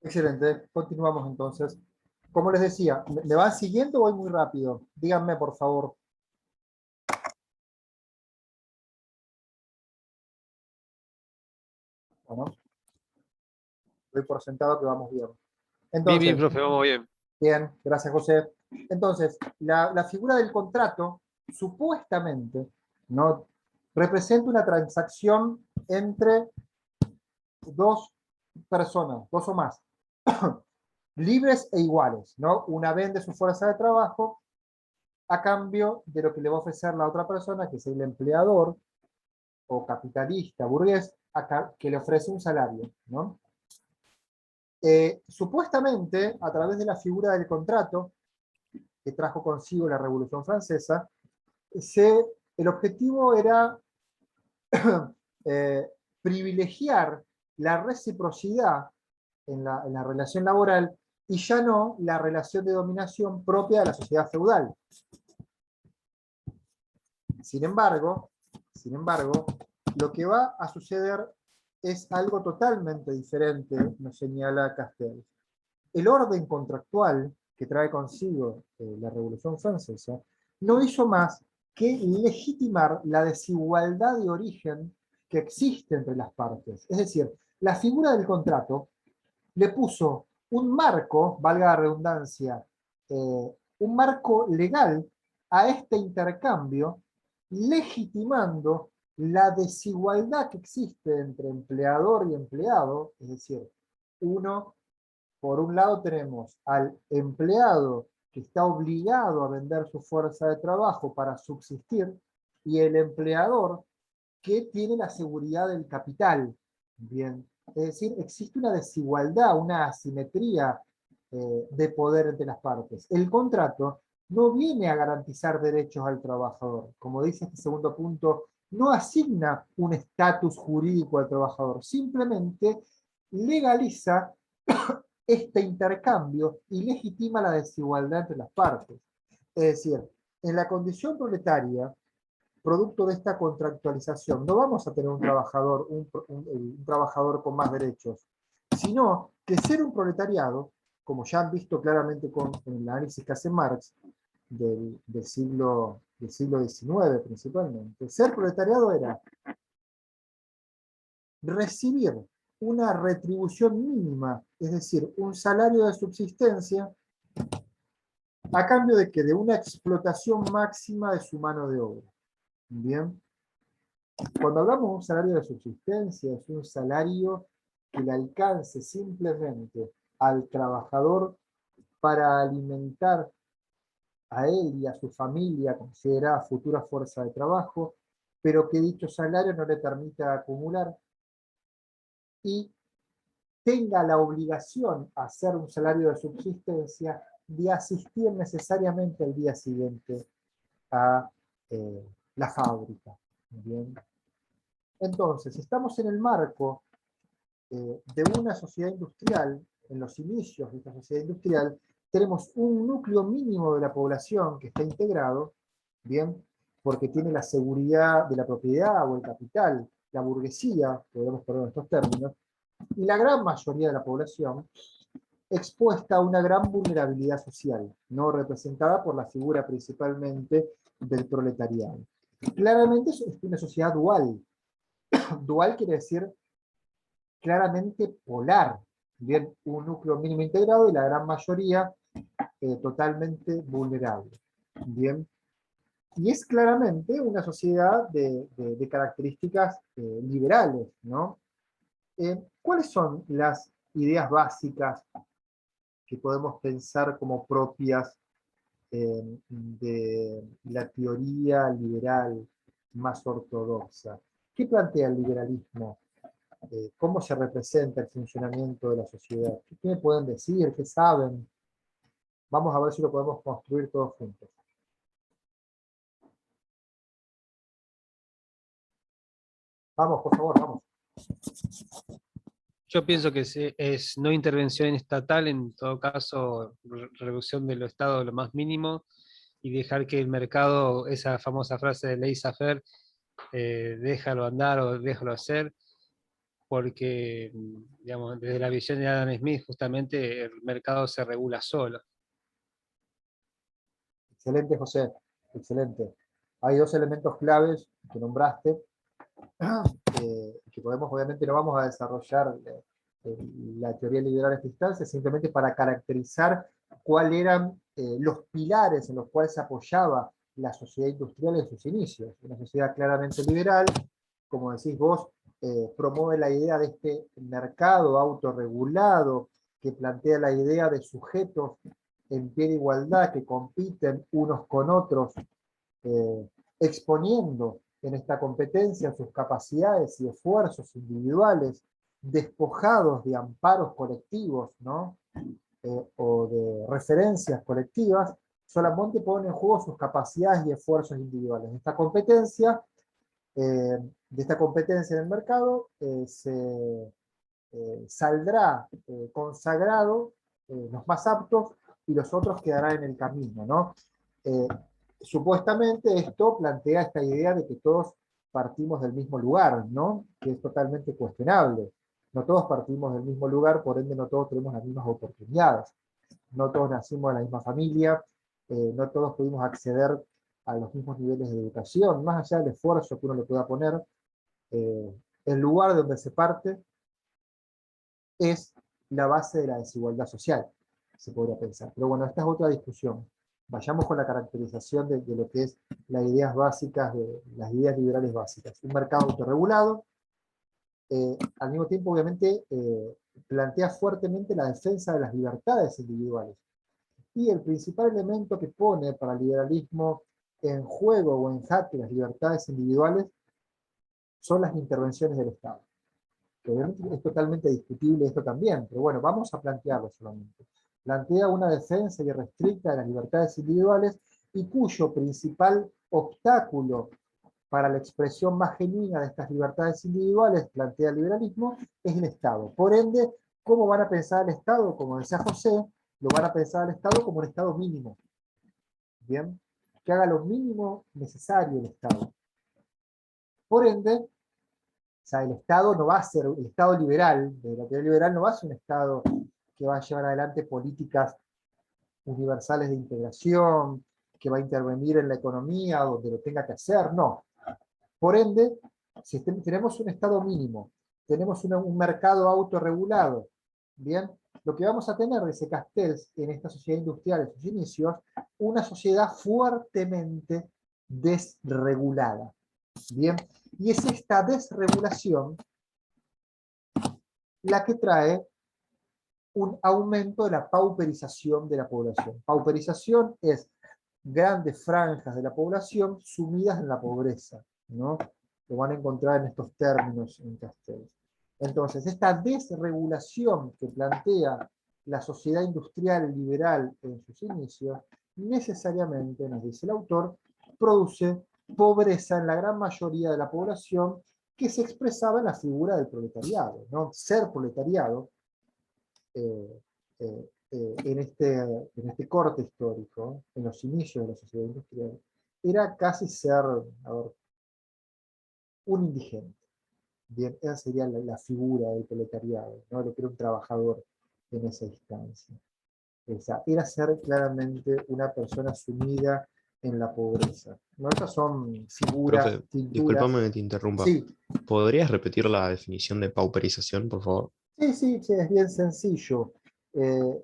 Excelente, continuamos entonces. Como les decía, ¿me van siguiendo o voy muy rápido? Díganme, por favor. Bueno, doy por sentado que vamos bien. Bien, bien, Entonces, profe, vamos bien. bien, gracias José. Entonces, la figura del contrato supuestamente no representa una transacción entre dos personas, dos o más, libres e iguales, ¿no? Una vende su fuerza de trabajo a cambio de lo que le va a ofrecer la otra persona, que es el empleador o capitalista, burgués, que le ofrece un salario, ¿no? Supuestamente, a través de la figura del contrato, que trajo consigo la Revolución Francesa, el objetivo era eh, privilegiar la reciprocidad en la relación laboral y ya no la relación de dominación propia de la sociedad feudal. Sin embargo, lo que va a suceder es algo totalmente diferente, nos señala Castells. El orden contractual que trae consigo la Revolución Francesa no hizo más que legitimar la desigualdad de origen que existe entre las partes. Es decir, la figura del contrato le puso un marco, valga la redundancia, un marco legal a este intercambio, legitimando la desigualdad que existe entre empleador y empleado, es decir, por un lado tenemos al empleado que está obligado a vender su fuerza de trabajo para subsistir, y el empleador que tiene la seguridad del capital. Bien, es decir, existe una desigualdad, una asimetría de poder entre las partes. El contrato no viene a garantizar derechos al trabajador. Como dice este segundo punto, no asigna un estatus jurídico al trabajador, simplemente legaliza este intercambio y legitima la desigualdad entre las partes. Es decir, en la condición proletaria, producto de esta contractualización, no vamos a tener un trabajador, un trabajador con más derechos, sino que ser un proletariado, como ya han visto claramente con el análisis que hace Marx del siglo XIX principalmente, ser proletariado era recibir una retribución mínima, es decir, un salario de subsistencia, a cambio de que de una explotación máxima de su mano de obra. Bien, cuando hablamos de un salario de subsistencia, es un salario que le alcance simplemente al trabajador para alimentar a él y a su familia, considerada futura fuerza de trabajo, pero que dicho salario no le permita acumular y tenga la obligación a hacer un salario de subsistencia de asistir necesariamente al día siguiente a la fábrica. ¿Bien? Entonces, estamos en el marco de una sociedad industrial, en los inicios de esta sociedad industrial, tenemos un núcleo mínimo de la población que está integrado, ¿bien? Porque tiene la seguridad de la propiedad o el capital, la burguesía, podemos poner en estos términos, y la gran mayoría de la población expuesta a una gran vulnerabilidad social, no representada por la figura principalmente del proletariado. Claramente es una sociedad dual. Dual quiere decir claramente polar. Bien, un núcleo mínimo integrado y la gran mayoría totalmente vulnerable. Bien, y es claramente una sociedad de características liberales, ¿no? ¿Cuáles son las ideas básicas que podemos pensar como propias de la teoría liberal más ortodoxa? ¿Qué plantea el liberalismo? ¿Cómo se representa el funcionamiento de la sociedad? ¿Qué me pueden decir? ¿Qué saben? Vamos a ver si lo podemos construir todos juntos. Vamos, por favor, vamos. Yo pienso que es no intervención estatal, en todo caso, reducción de lo Estado a lo más mínimo, y dejar que el mercado, esa famosa frase de laissez-faire, déjalo andar o déjalo hacer, porque, digamos, desde la visión de Adam Smith, justamente el mercado se regula solo. Excelente, José, excelente. Hay dos elementos claves que nombraste, que podemos, obviamente no vamos a desarrollar la teoría liberal en esta instancia, simplemente para caracterizar cuáles eran los pilares en los cuales se apoyaba la sociedad industrial en sus inicios. Una sociedad claramente liberal, como decís vos, promueve la idea de este mercado autorregulado, que plantea la idea de sujetos en pie de igualdad, que compiten unos con otros, exponiendo en esta competencia sus capacidades y esfuerzos individuales, despojados de amparos colectivos, ¿no? O de referencias colectivas, solamente ponen en juego sus capacidades y esfuerzos individuales. Esta competencia, de esta competencia en el mercado, saldrá consagrado los más aptos y los otros quedarán en el camino, ¿no? Supuestamente esto plantea esta idea de que todos partimos del mismo lugar, ¿no? Que es totalmente cuestionable. No todos partimos del mismo lugar, por ende no todos tenemos las mismas oportunidades. No todos nacimos en la misma familia, no todos pudimos acceder a los mismos niveles de educación, más allá del esfuerzo que uno le pueda poner. El lugar de donde se parte es la base de la desigualdad social, se podría pensar. Pero bueno, esta es otra discusión. Vayamos con la caracterización de lo que es las ideas básicas, de las ideas liberales básicas. Un mercado autorregulado, al mismo tiempo obviamente plantea fuertemente la defensa de las libertades individuales. Y el principal elemento que pone para el liberalismo en juego o en jaque las libertades individuales son las intervenciones del Estado. Obviamente es totalmente discutible esto también, pero bueno, vamos a plantearlo solamente. Plantea una defensa irrestricta de las libertades individuales y cuyo principal obstáculo para la expresión más genuina de estas libertades individuales, plantea el liberalismo, es el Estado. Por ende, ¿cómo van a pensar al Estado? Como decía José, lo van a pensar al Estado como un Estado mínimo. ¿Bien? Que haga lo mínimo necesario el Estado. Por ende, o sea, el Estado no va a ser, el Estado liberal, de la teoría liberal, no va a ser un Estado que va a llevar adelante políticas universales de integración, que va a intervenir en la economía donde lo tenga que hacer, no. Por ende, si tenemos un Estado mínimo, tenemos un mercado autorregulado, ¿bien? Lo que vamos a tener, dice Castells, en esta sociedad industrial en sus inicios, una sociedad fuertemente desregulada, ¿bien? Y es esta desregulación la que trae un aumento de la pauperización de la población. Pauperización es grandes franjas de la población sumidas en la pobreza, ¿no? Lo van a encontrar en estos términos en Castells. Entonces, esta desregulación que plantea la sociedad industrial liberal en sus inicios, necesariamente, nos dice el autor, produce pobreza en la gran mayoría de la población que se expresaba en la figura del proletariado, ¿no? Ser proletariado, en este corte histórico, en los inicios de la sociedad industrial, era casi ser, a ver, un indigente. Bien, esa sería la figura del proletariado, ¿no? Lo que era un trabajador en esa instancia. Era ser claramente una persona sumida en la pobreza. ¿No? Estas son figuras, Profe, pinturas. discúlpame que te interrumpa. Sí, ¿Podrías repetir la definición de pauperización, por favor? sí, es bien sencillo.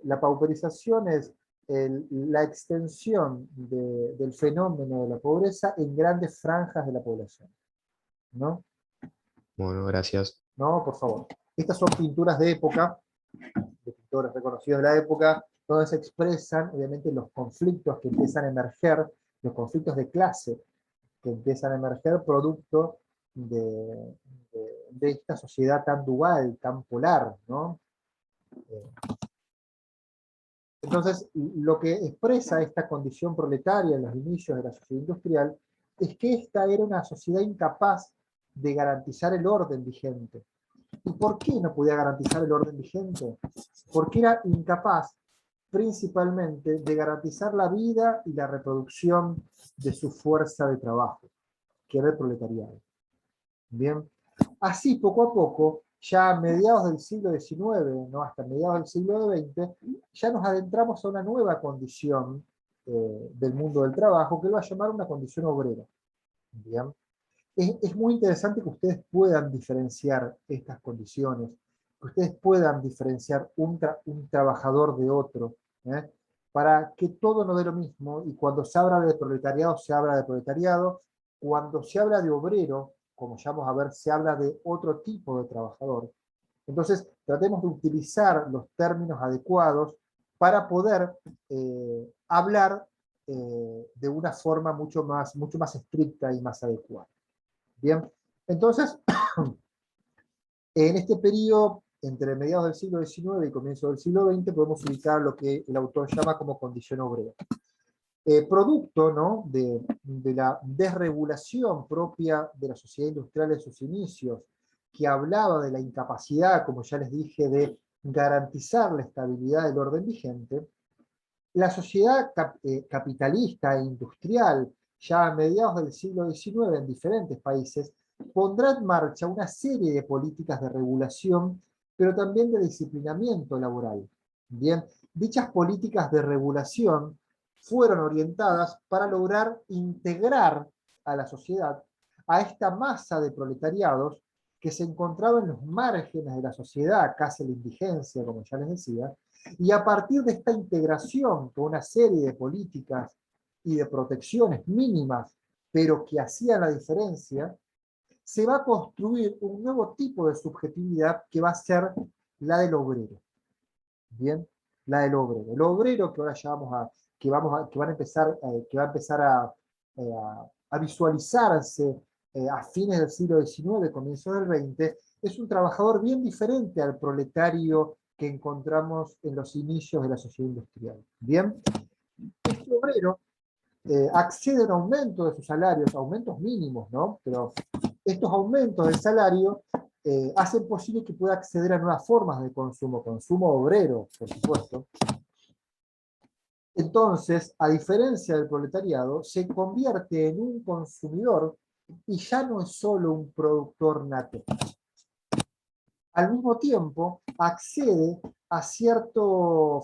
La pauperización es la extensión del fenómeno de la pobreza en grandes franjas de la población. ¿No? Bueno, gracias. No, por favor. Estas son pinturas de época, de pintores reconocidos de la época, donde se expresan, obviamente, los conflictos que empiezan a emerger, los conflictos de clase que empiezan a emerger producto de esta sociedad tan dual, tan polar, ¿no? Entonces, lo que expresa esta condición proletaria en los inicios de la sociedad industrial es que esta era una sociedad incapaz de garantizar el orden vigente. ¿Y por qué no podía garantizar el orden vigente? Porque era incapaz, principalmente, de garantizar la vida y la reproducción de su fuerza de trabajo, que era el proletariado. Bien, así poco a poco ya a mediados del siglo XIX, ¿no? Hasta mediados del siglo XX, ya nos adentramos a una nueva condición del mundo del trabajo, que lo va a llamar una condición obrera. ¿Bien? Es muy interesante que ustedes puedan diferenciar estas condiciones, que ustedes puedan diferenciar un trabajador de otro, ¿eh? Para que todo no dé lo mismo, y cuando se habla de proletariado, se habla de proletariado, cuando se habla de obrero, como ya vamos a ver, se habla de otro tipo de trabajador. Entonces, tratemos de utilizar los términos adecuados para poder hablar de una forma mucho más estricta y más adecuada. Bien, entonces, en este periodo, entre mediados del siglo XIX y comienzo del siglo XX, podemos ubicar lo que el autor llama como condición obrera. Producto, ¿no?, de la desregulación propia de la sociedad industrial en sus inicios, que hablaba de la incapacidad, como ya les dije, de garantizar la estabilidad del orden vigente, la sociedad capitalista e industrial, ya a mediados del siglo XIX en diferentes países, pondrá en marcha una serie de políticas de regulación, pero también de disciplinamiento laboral. Bien, dichas políticas de regulación fueron orientadas para lograr integrar a la sociedad a esta masa de proletariados que se encontraba en los márgenes de la sociedad, casi la indigencia, como ya les decía, y a partir de esta integración con una serie de políticas y de protecciones mínimas, pero que hacían la diferencia, se va a construir un nuevo tipo de subjetividad que va a ser la del obrero. Bien, la del obrero. El obrero que ahora ya que va a empezar a visualizarse a fines del siglo XIX, comienzos del XX, es un trabajador bien diferente al proletario que encontramos en los inicios de la sociedad industrial. Bien, este obrero accede a un aumento de sus salarios, aumentos mínimos, ¿no? Pero estos aumentos del salario hacen posible que pueda acceder a nuevas formas de consumo obrero, por supuesto. Entonces, a diferencia del proletariado, se convierte en un consumidor y ya no es solo un productor nato. Al mismo tiempo, accede a cierta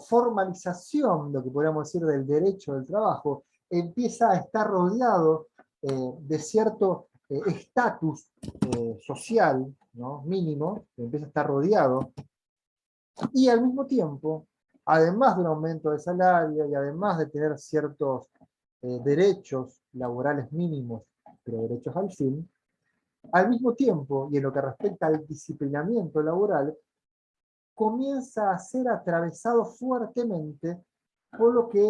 formalización, lo que podríamos decir, del derecho del trabajo, empieza a estar rodeado de cierto estatus social, ¿no?, mínimo, empieza a estar rodeado, y al mismo tiempo, además de un aumento de salario y además de tener ciertos derechos laborales mínimos, pero derechos al fin, al mismo tiempo, y en lo que respecta al disciplinamiento laboral, comienza a ser atravesado fuertemente por lo que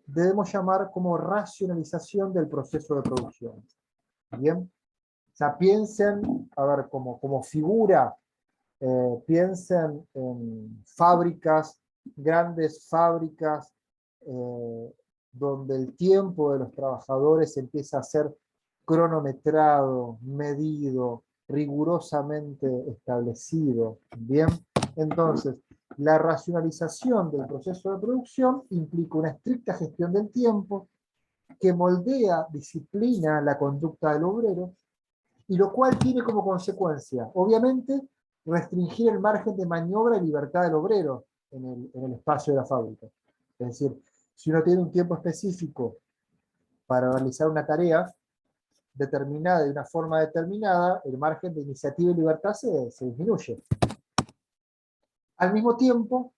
debemos llamar como racionalización del proceso de producción. ¿Bien? O sea, piensen, a ver, como figura, piensen en fábricas, grandes fábricas, donde el tiempo de los trabajadores empieza a ser cronometrado, medido, rigurosamente establecido. Bien, entonces, la racionalización del proceso de producción implica una estricta gestión del tiempo que moldea, disciplina la conducta del obrero, y lo cual tiene como consecuencia, obviamente, restringir el margen de maniobra y libertad del obrero en el espacio de la fábrica. Es decir, si uno tiene un tiempo específico para realizar una tarea determinada de una forma determinada, el margen de iniciativa y libertad se disminuye. Al mismo tiempo,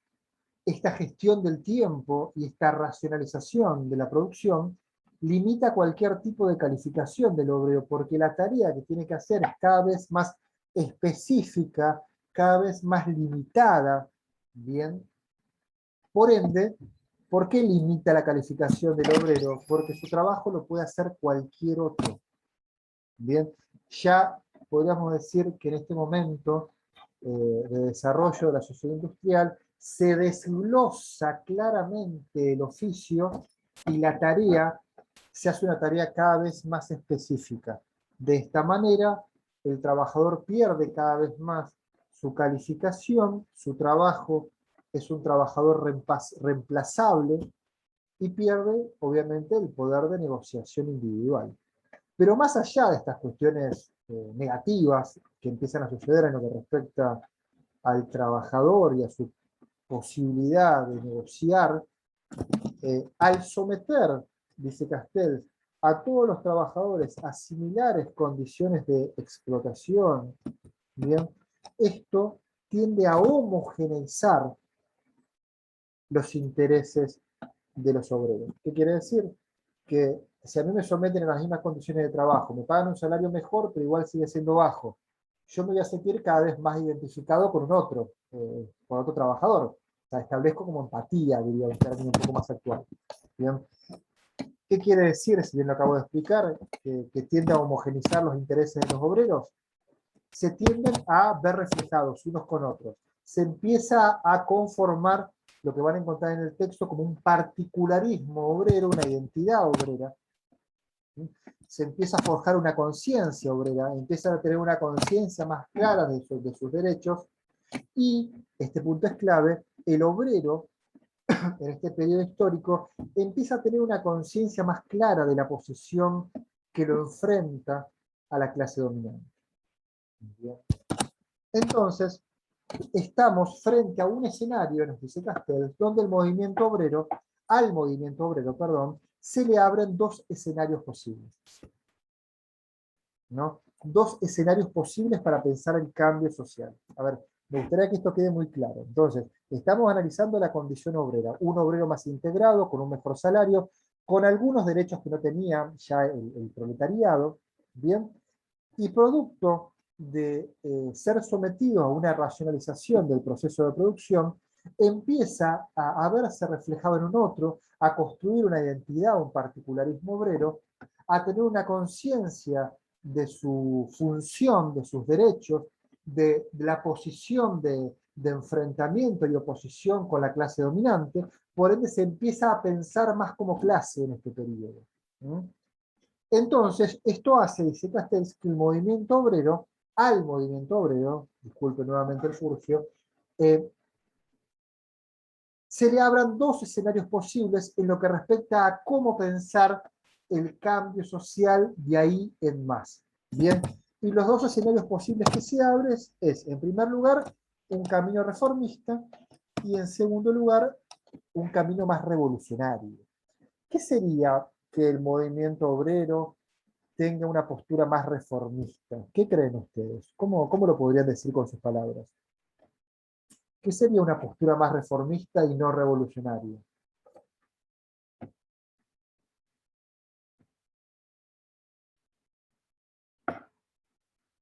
esta gestión del tiempo y esta racionalización de la producción limita cualquier tipo de calificación del obrero, porque la tarea que tiene que hacer es cada vez más específica, cada vez más limitada. Bien, por ende, ¿por qué limita la calificación del obrero? Porque su trabajo lo puede hacer cualquier otro. Bien, ya podríamos decir que en este momento de desarrollo de la sociedad industrial se desglosa claramente el oficio y la tarea se hace una tarea cada vez más específica. De esta manera, el trabajador pierde cada vez más su calificación, su trabajo es un trabajador reemplazable y pierde, obviamente, el poder de negociación individual. Pero más allá de estas cuestiones negativas que empiezan a suceder en lo que respecta al trabajador y a su posibilidad de negociar, al someter, dice Castells, a todos los trabajadores a similares condiciones de explotación, ¿bien? Esto tiende a homogeneizar los intereses de los obreros. ¿Qué quiere decir? Que si a mí me someten a las mismas condiciones de trabajo, me pagan un salario mejor, pero igual sigue siendo bajo, yo me voy a sentir cada vez más identificado con con otro trabajador. O sea, establezco como empatía, diría un término un poco más actual. ¿Bien? ¿Qué quiere decir, si bien lo acabo de explicar, que tiende a homogeneizar los intereses de los obreros? Se tienden a ver reflejados unos con otros. Se empieza a conformar lo que van a encontrar en el texto como un particularismo obrero, una identidad obrera. Se empieza a forjar una conciencia obrera, empiezan a tener una conciencia más clara de sus derechos, y, este punto es clave, el obrero, en este periodo histórico, empieza a tener una conciencia más clara de la posición que lo enfrenta a la clase dominante. Bien. Entonces, estamos frente a un escenario, nos dice Castells, donde al movimiento obrero, se le abren dos escenarios posibles. ¿No? Dos escenarios posibles para pensar el cambio social. A ver, me gustaría que esto quede muy claro. Entonces, estamos analizando la condición obrera, un obrero más integrado, con un mejor salario, con algunos derechos que no tenía ya el proletariado, ¿bien? Y producto de ser sometido a una racionalización del proceso de producción, empieza a verse reflejado en un otro, a construir una identidad, un particularismo obrero, a tener una conciencia de su función, de sus derechos, de la posición de enfrentamiento y oposición con la clase dominante. Por ende se empieza a pensar más como clase en este periodo. Entonces, esto hace, dice Castells, que al movimiento obrero, disculpe nuevamente el furcio, se le abran dos escenarios posibles en lo que respecta a cómo pensar el cambio social de ahí en más. Bien, y los dos escenarios posibles que se abren es, en primer lugar, un camino reformista, y en segundo lugar, un camino más revolucionario. ¿Qué sería que el movimiento obrero tenga una postura más reformista? ¿Qué creen ustedes? ¿Cómo lo podrían decir con sus palabras? ¿Qué sería una postura más reformista y no revolucionaria?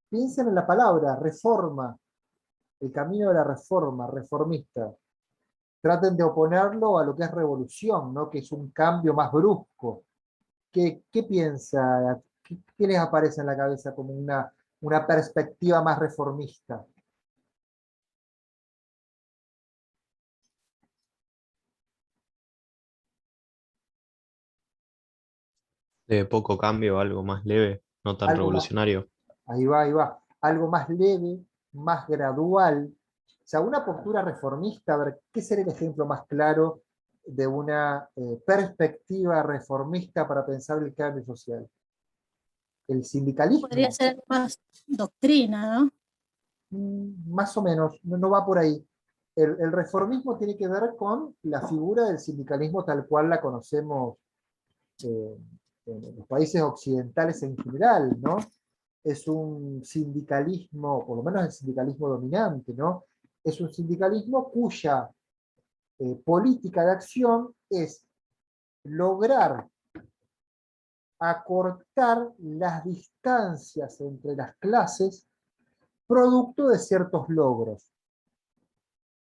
Piensen en la palabra reforma, el camino de la reforma, reformista. Traten de oponerlo a lo que es revolución, ¿no? Que es un cambio más brusco. ¿Qué piensa? ¿Qué les aparece en la cabeza como una perspectiva más reformista? De poco cambio, algo más leve, no tan Algo más, revolucionario. ahí va, ahí va. Algo más leve, más gradual. O sea, una postura reformista, a ver, ¿qué sería el ejemplo más claro de una perspectiva reformista para pensar el cambio social? El Podría sindicalismo, ser más doctrina, ¿no? más o menos, no va por ahí. El reformismo tiene que ver con la figura del sindicalismo tal cual la conocemos eh, en los países occidentales en general, ¿no? Es un sindicalismo, por lo menos el sindicalismo dominante, ¿no? Es un sindicalismo cuya política de acción es lograr acortar las distancias entre las clases producto de ciertos logros.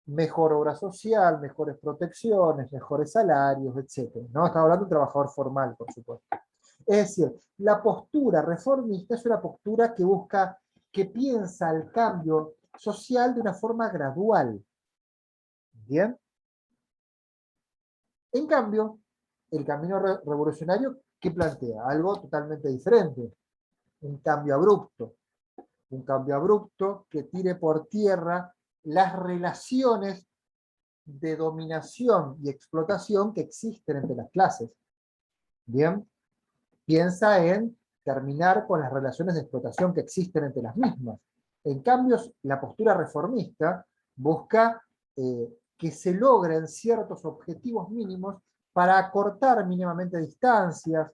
Mejor obra social, mejores protecciones, mejores salarios, etc. ¿No? Estamos hablando de un trabajador formal, por supuesto. Es decir, la postura reformista es una postura que busca, que piensa el cambio social de una forma gradual. ¿Bien? En cambio, el camino revolucionario, ¿qué plantea? Algo totalmente diferente. Un cambio abrupto. Un cambio abrupto que tire por tierra las relaciones de dominación y explotación que existen entre las clases. Bien, piensa en terminar con las relaciones de explotación que existen entre las mismas. En cambio, la postura reformista busca que se logren ciertos objetivos mínimos para acortar mínimamente distancias,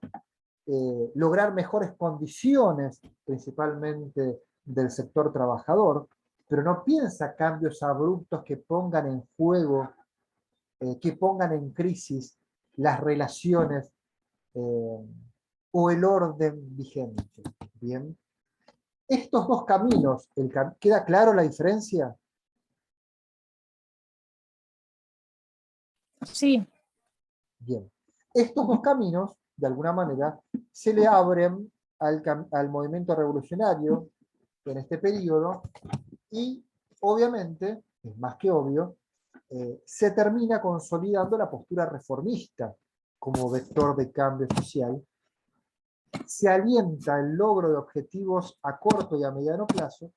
lograr mejores condiciones, principalmente del sector trabajador, pero no piensa cambios abruptos que pongan en juego, que pongan en crisis las relaciones o el orden vigente. Bien. Estos dos caminos, ¿queda claro la diferencia? Sí, Bien. Estos dos caminos, de alguna manera, se le abren al movimiento revolucionario en este periodo y, obviamente, es más que obvio, se termina consolidando la postura reformista como vector de cambio social. Se alienta el logro de objetivos a corto y a mediano plazo,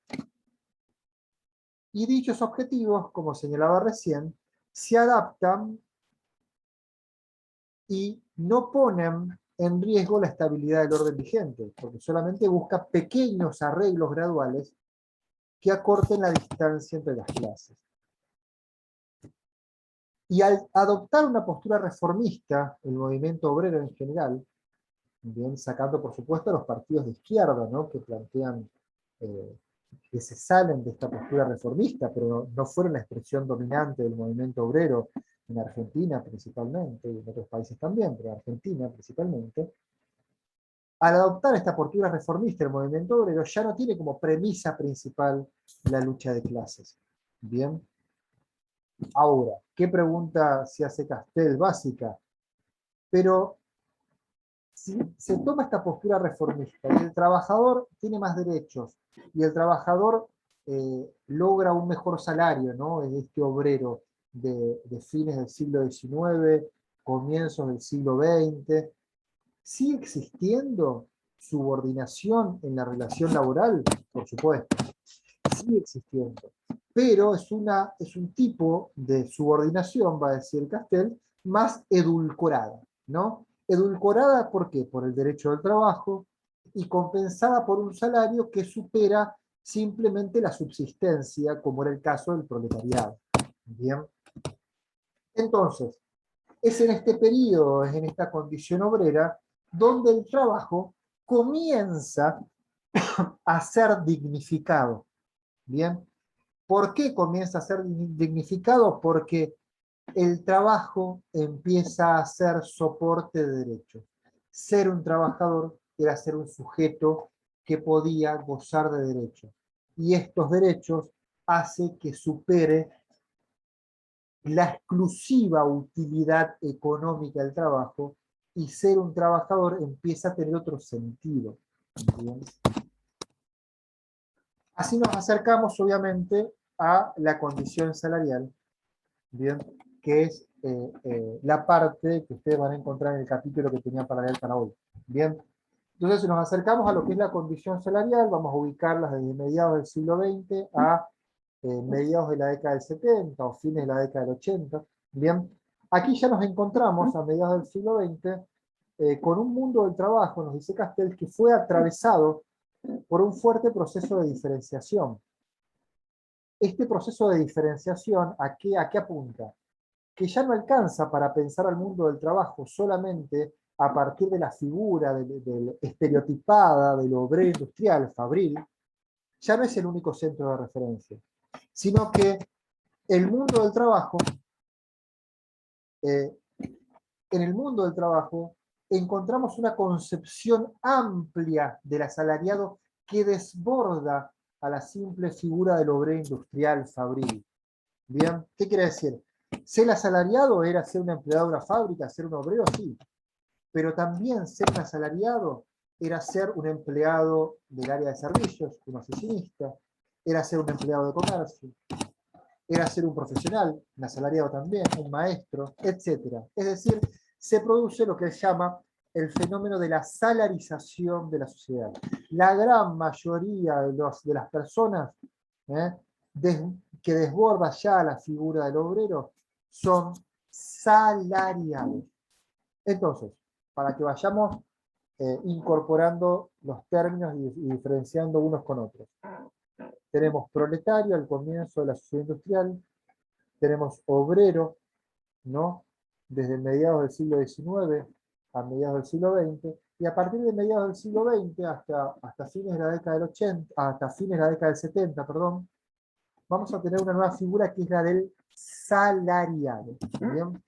y dichos objetivos, como señalaba recién, se adaptan y no ponen en riesgo la estabilidad del orden vigente, porque solamente busca pequeños arreglos graduales que acorten la distancia entre las clases. Y al adoptar una postura reformista, el movimiento obrero en general, bien, sacando por supuesto a los partidos de izquierda, ¿no?, que plantean, que se salen de esta postura reformista, pero no fueron la expresión dominante del movimiento obrero en Argentina principalmente, y en otros países también, pero en Argentina principalmente. Al adoptar esta postura reformista, el movimiento obrero ya no tiene como premisa principal la lucha de clases. Bien. Ahora, ¿qué pregunta se hace Castel? Básica. Pero si se toma esta postura reformista y el trabajador tiene más derechos y el trabajador logra un mejor salario, ¿no?, en este obrero de fines del siglo XIX, comienzos del siglo XX, ¿sigue existiendo subordinación en la relación laboral? Por supuesto, sigue existiendo. Pero es un tipo de subordinación, va a decir Castel, más edulcorada, ¿no? Edulcorada, ¿por qué? Por el derecho del trabajo y compensada por un salario que supera simplemente la subsistencia, como era el caso del proletariado. Bien. Entonces, es en este periodo, es en esta condición obrera, donde el trabajo comienza a ser dignificado. Bien. ¿Por qué comienza a ser dignificado? Porque el trabajo empieza a ser soporte de derechos. Ser un trabajador era ser un sujeto que podía gozar de derechos. Y estos derechos hacen que supere la exclusiva utilidad económica del trabajo, y ser un trabajador empieza a tener otro sentido. ¿Bien? Así nos acercamos, obviamente, a la condición salarial, ¿bien?, que es la parte que ustedes van a encontrar en el capítulo que tenía para leer para hoy. Bien, entonces si nos acercamos a lo que es la condición salarial, vamos a ubicarlas desde mediados del siglo XX a mediados de la década del 70 o fines de la década del 80. Bien, aquí ya nos encontramos a mediados del siglo XX con un mundo del trabajo, nos dice Castel, que fue atravesado por un fuerte proceso de diferenciación. Este proceso de diferenciación, ¿a qué apunta? Que ya no alcanza para pensar al mundo del trabajo solamente a partir de la figura estereotipada del obrero industrial, fabril, ya no es el único centro de referencia, sino que el mundo del trabajo, en el mundo del trabajo encontramos una concepción amplia del asalariado que desborda a la simple figura del obrero industrial fabril. ¿Bien? ¿Qué quiere decir? Ser asalariado era ser un empleado de una fábrica, ser un obrero, sí. Pero también ser un asalariado era ser un empleado del área de servicios, un oficinista, era ser un empleado de comercio, era ser un profesional, un asalariado también, un maestro, etc. Es decir, se produce lo que se llama el fenómeno de la salarización de la sociedad. La gran mayoría de las personas que desborda ya la figura del obrero son salariados. Entonces, para que vayamos incorporando los términos y diferenciando unos con otros. Tenemos proletario al comienzo de la sociedad industrial, tenemos obrero, ¿no? Desde mediados del siglo XIX a mediados del siglo XX, y a partir de mediados del siglo XX hasta fines de la década del 80, hasta fines de la década del 70, perdón, vamos a tener una nueva figura que es la del salariado. ¿Bien?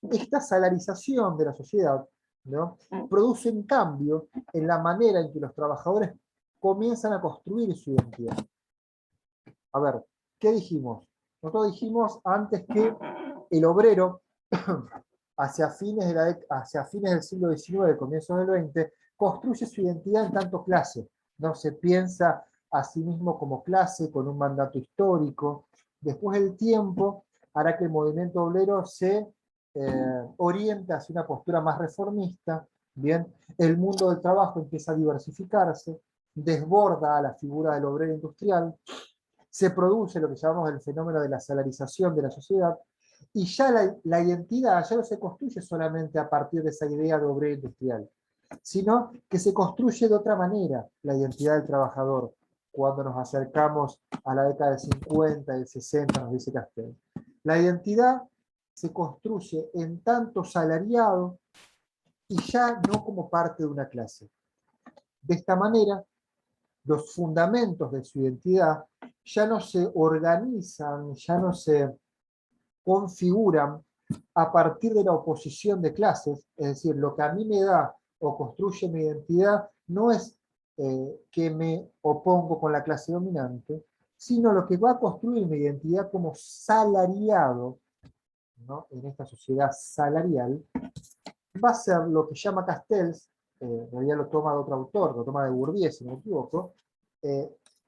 Esta salarización de la sociedad, ¿no?, produce un cambio en la manera en que los trabajadores comienzan a construir su identidad. A ver, ¿qué dijimos? Nosotros dijimos antes que el obrero, hacia fines del siglo XIX, comienzos del XX, construye su identidad en tanto clase. No se piensa a sí mismo como clase, con un mandato histórico. Después el tiempo hará que el movimiento obrero se oriente hacia una postura más reformista. Bien, el mundo del trabajo empieza a diversificarse, desborda a la figura del obrero industrial, se produce lo que llamamos el fenómeno de la salarización de la sociedad, y ya la identidad ya no se construye solamente a partir de esa idea de obrero industrial, sino que se construye de otra manera la identidad del trabajador. Cuando nos acercamos a la década del 50 y del 60, nos dice Castel, la identidad se construye en tanto salariado y ya no como parte de una clase. De esta manera, los fundamentos de su identidad ya no se organizan, ya no se configuran a partir de la oposición de clases, es decir, lo que a mí me da o construye mi identidad no es que me opongo con la clase dominante, sino lo que va a construir mi identidad como salariado, ¿no?, en esta sociedad salarial, va a ser lo que llama Castells, en realidad lo toma de otro autor, lo toma de Bourdieu, si no me equivoco,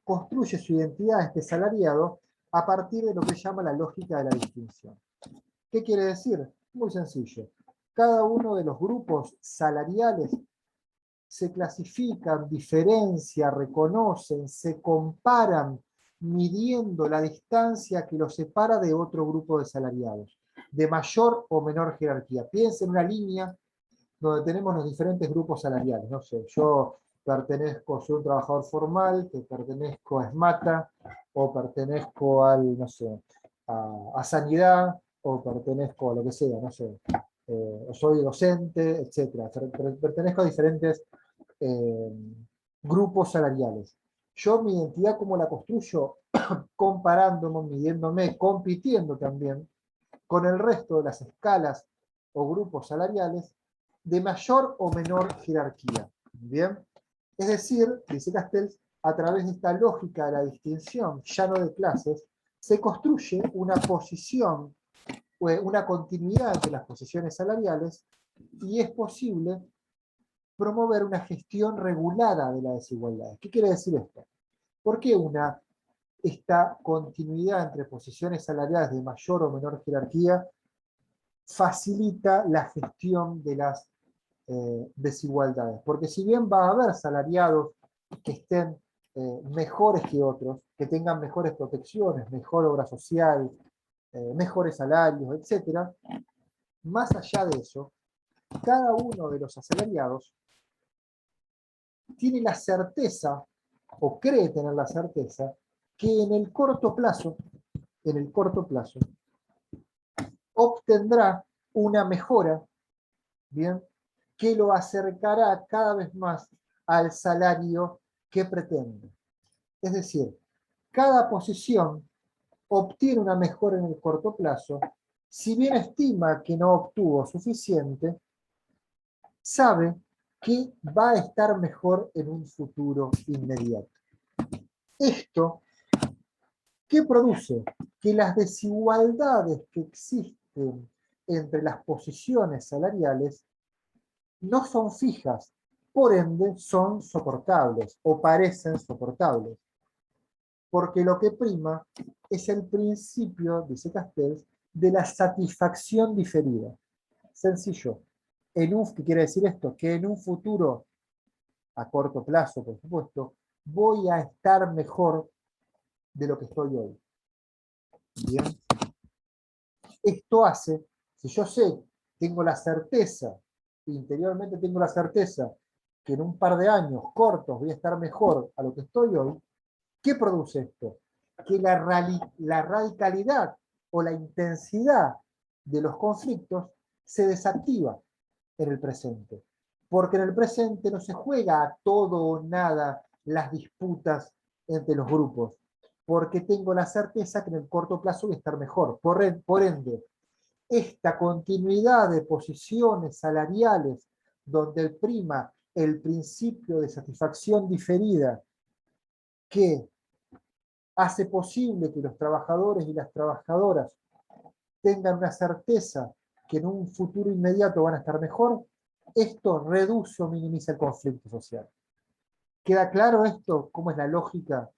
construye su identidad, este salariado, a partir de lo que llama la lógica de la distinción. ¿Qué quiere decir? Muy sencillo. Cada uno de los grupos salariales se clasifican, diferencian, reconocen, se comparan, midiendo la distancia que los separa de otro grupo de salariados, de mayor o menor jerarquía. Piensen en una línea donde tenemos los diferentes grupos salariales. No sé, yo soy un trabajador formal, que pertenezco a SMATA, o pertenezco no sé, a Sanidad, o pertenezco a lo que sea, no sé, o soy docente, etc. Pertenezco a diferentes grupos salariales. Yo mi identidad, ¿cómo la construyo? Comparándome, midiéndome, compitiendo también con el resto de las escalas o grupos salariales de mayor o menor jerarquía. ¿Bien? Es decir, dice Castells, a través de esta lógica de la distinción, ya no de clases, se construye una posición, una continuidad entre las posiciones salariales, y es posible promover una gestión regulada de la desigualdad. ¿Qué quiere decir esto? ¿Por qué esta continuidad entre posiciones salariales de mayor o menor jerarquía facilita la gestión de las desigualdades? Porque si bien va a haber salariados que estén mejores que otros, que tengan mejores protecciones, mejor obra social, mejores salarios, etc., más allá de eso, cada uno de los asalariados tiene la certeza, o cree tener la certeza, que en el corto plazo, obtendrá una mejora, ¿bien?, que lo acercará cada vez más al salario que pretende. Es decir, cada posición obtiene una mejora en el corto plazo, si bien estima que no obtuvo suficiente, sabe que va a estar mejor en un futuro inmediato. Esto, ¿qué produce? Que las desigualdades que existen entre las posiciones salariales no son fijas, por ende son soportables o parecen soportables. Porque lo que prima es el principio, dice Castells, de la satisfacción diferida. Sencillo. ¿Qué quiere decir esto? Que en un futuro, a corto plazo, por supuesto, voy a estar mejor de lo que estoy hoy. Bien. Esto hace, si yo tengo la certeza interiormente tengo la certeza que en un par de años cortos voy a estar mejor a lo que estoy hoy, ¿qué produce esto? Que la radicalidad o la intensidad de los conflictos se desactiva en el presente. Porque en el presente no se juega a todo o nada las disputas entre los grupos, porque tengo la certeza que en el corto plazo voy a estar mejor. Por ende, esta continuidad de posiciones salariales donde prima el principio de satisfacción diferida que hace posible que los trabajadores y las trabajadoras tengan una certeza que en un futuro inmediato van a estar mejor, esto reduce o minimiza el conflicto social. ¿Queda claro esto? ¿Cómo es la lógica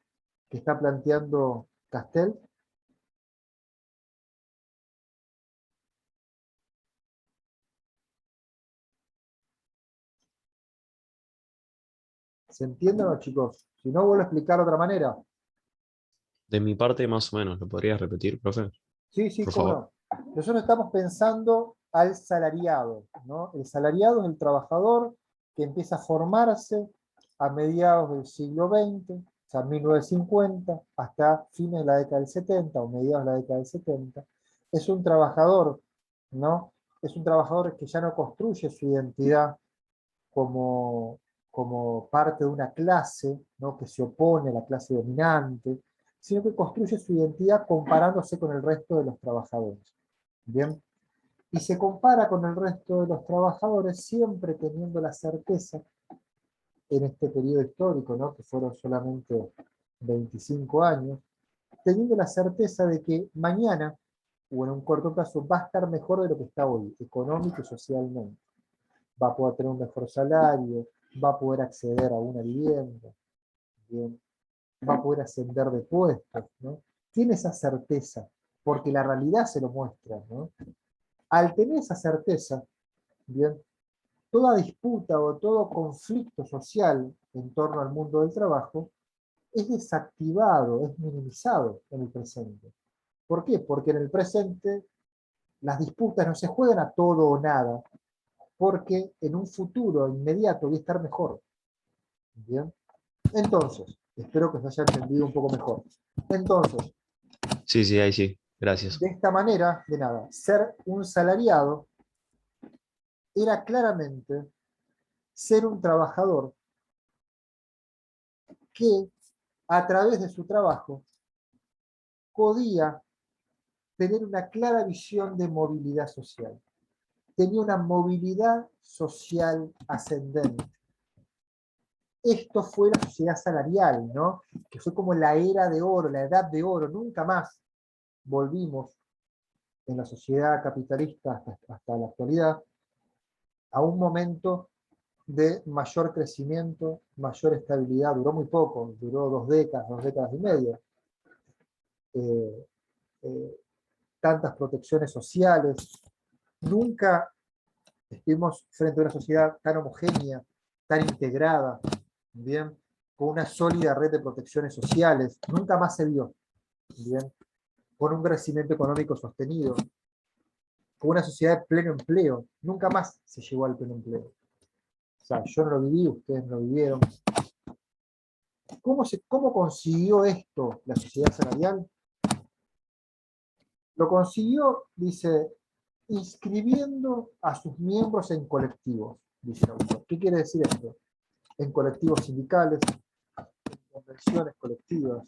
que está planteando Castel? ¿Se entienden los chicos? Si no, vuelvo a explicar de otra manera. De mi parte, más o menos, ¿lo podrías repetir, profe? Sí, sí, Por cómo favor. no. Nosotros estamos pensando al salariado, ¿no? El salariado es el trabajador que empieza a formarse a mediados del siglo XX, o sea, 1950, hasta fines de la década del 70 o mediados de la década del 70. Es un trabajador, ¿no? Es un trabajador que ya no construye su identidad como, como parte de una clase, ¿no? Que se opone a la clase dominante, sino que construye su identidad comparándose con el resto de los trabajadores. ¿Bien? Y se compara con el resto de los trabajadores siempre teniendo la certeza, en este periodo histórico, ¿no? Que fueron solamente 25 años, teniendo la certeza de que mañana, o en un corto plazo, va a estar mejor de lo que está hoy, económico y socialmente. Va a poder tener un mejor salario, va a poder acceder a una vivienda, ¿bien? Va a poder ascender de puestos, ¿no? Tiene esa certeza, porque la realidad se lo muestra, ¿no? Al tener esa certeza, ¿bien? Toda disputa o todo conflicto social en torno al mundo del trabajo es desactivado, es minimizado en el presente. ¿Por qué? Porque en el presente las disputas no se juegan a todo o nada, porque en un futuro inmediato voy a estar mejor. ¿Bien? Entonces, espero que se haya entendido un poco mejor. Entonces, Sí, sí, ahí sí. Gracias. de esta manera, de nada, ser un salariado era claramente ser un trabajador que a través de su trabajo podía tener una clara visión de movilidad social. Tenía una movilidad social ascendente. Esto fue la sociedad salarial, ¿no? Que fue como la era de oro, la edad de oro. Nunca más volvimos en la sociedad capitalista hasta la actualidad a un momento de mayor crecimiento, mayor estabilidad. Duró muy poco, duró 2 décadas y media. Eh, eh, Tantas protecciones sociales. Nunca estuvimos frente a una sociedad tan homogénea, tan integrada, ¿bien? Con una sólida red de protecciones sociales. Nunca más se vio, ¿bien? Con un crecimiento económico sostenido, con una sociedad de pleno empleo. Nunca más se llegó al pleno empleo. O sea, yo no lo viví, ustedes no lo vivieron. ¿Cómo consiguió esto la sociedad salarial? Lo consiguió, dice, inscribiendo a sus miembros en colectivos, dice el autor. ¿Qué quiere decir esto? En colectivos sindicales, en convenciones colectivas,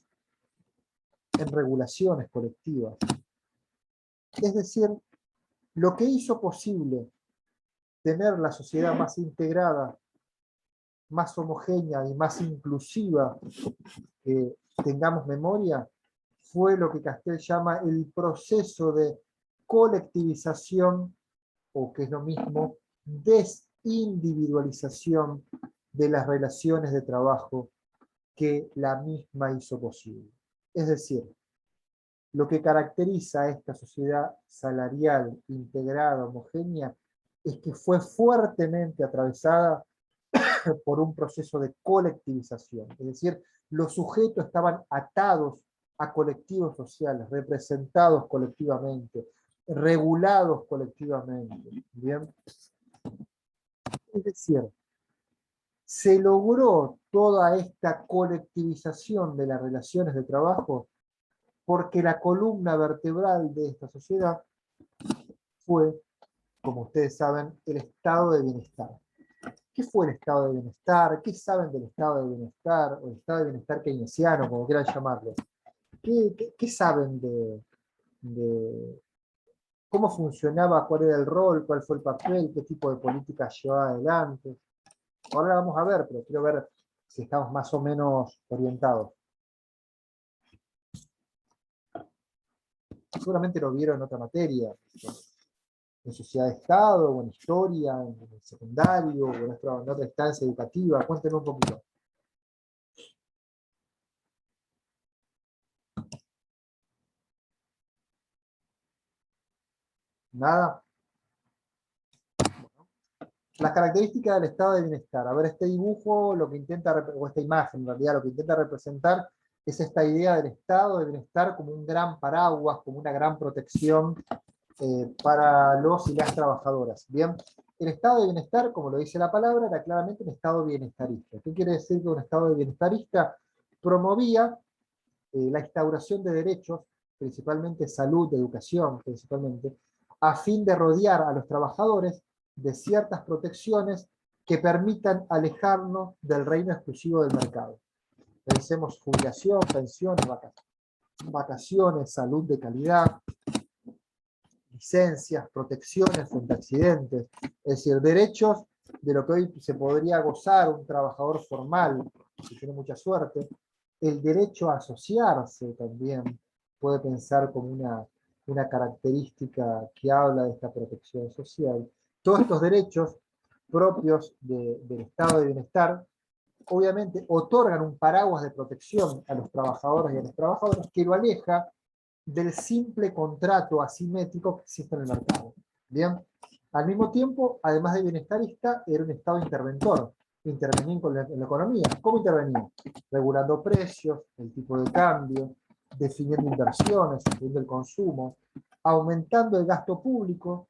en regulaciones colectivas. Es decir, lo que hizo posible tener la sociedad más integrada, más homogénea y más inclusiva que tengamos memoria, fue lo que Castel llama el proceso de colectivización, o que es lo mismo, desindividualización de las relaciones de trabajo que la misma hizo posible. Es decir, lo que caracteriza a esta sociedad salarial, integrada, homogénea, es que fue fuertemente atravesada por un proceso de colectivización. Es decir, los sujetos estaban atados a colectivos sociales, representados colectivamente, regulados colectivamente. ¿Bien? Es decir, se logró toda esta colectivización de las relaciones de trabajo porque la columna vertebral de esta sociedad fue, como ustedes saben, el estado de bienestar. ¿Qué fue el estado de bienestar? ¿Qué saben del estado de bienestar? O el estado de bienestar keynesiano, como quieran llamarlo. ¿Qué saben de cómo funcionaba, cuál era el rol, cuál fue el papel, qué tipo de políticas llevaba adelante? Ahora vamos a ver, pero quiero ver si estamos más o menos orientados. Seguramente lo vieron en otra materia, en sociedad de Estado, o en historia, en el secundario, o en otra instancia educativa. Cuéntenme un poquito. ¿Nada? Las características del estado de bienestar. A ver, este dibujo, lo que intenta, o esta imagen en realidad, lo que intenta representar es esta idea del estado de bienestar como un gran paraguas, como una gran protección para los y las trabajadoras. Bien, el estado de bienestar, como lo dice la palabra, era claramente un estado bienestarista. ¿Qué quiere decir que un estado de bienestarista? Promovía la instauración de derechos, principalmente salud, educación, principalmente, a fin de rodear a los trabajadores de ciertas protecciones que permitan alejarnos del reino exclusivo del mercado. Pensemos jubilación, pensiones, vacaciones, salud de calidad, licencias, protecciones frente a accidentes, es decir, derechos de lo que hoy se podría gozar un trabajador formal, si tiene mucha suerte. El derecho a asociarse también puede pensar como una característica que habla de esta protección social. Todos estos derechos propios del estado de bienestar obviamente otorgan un paraguas de protección a los trabajadores y a las trabajadoras que lo aleja del simple contrato asimétrico que existe en el mercado. Bien, al mismo tiempo, además de bienestarista, era un estado interventor. Intervenía en la economía. ¿Cómo intervenía? Regulando precios, el tipo de cambio, definiendo inversiones, definiendo el consumo, aumentando el gasto público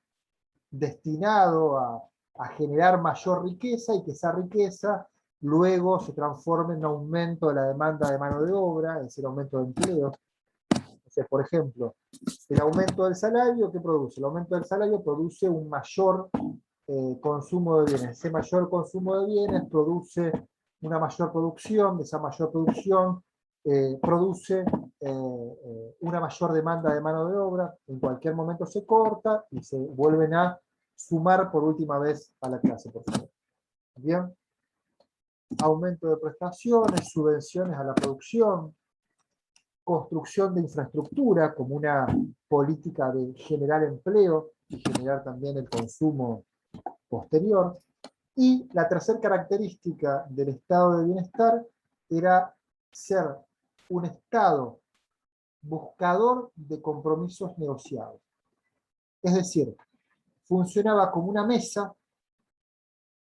destinado a generar mayor riqueza y que esa riqueza luego se transforme en aumento de la demanda de mano de obra, es decir, aumento de empleo. Entonces, por ejemplo, el aumento del salario, ¿qué produce? El aumento del salario produce un mayor consumo de bienes. Ese mayor consumo de bienes produce una mayor producción, de esa mayor producción produce una mayor demanda de mano de obra, en cualquier momento se corta y se vuelven a sumar por última vez a la clase, por favor. Bien. Aumento de prestaciones, subvenciones a la producción, construcción de infraestructura como una política de generar empleo y generar también el consumo posterior. Y la tercera característica del estado de bienestar era ser un estado buscador de compromisos negociados. Es decir, funcionaba como una mesa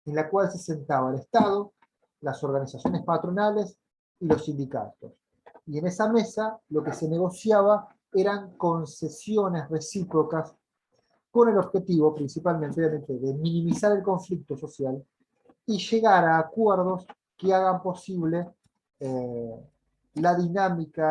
en la cual se sentaba el Estado, las organizaciones patronales y los sindicatos. Y en esa mesa lo que se negociaba eran concesiones recíprocas con el objetivo principalmente de minimizar el conflicto social y llegar a acuerdos que hagan posible la dinámica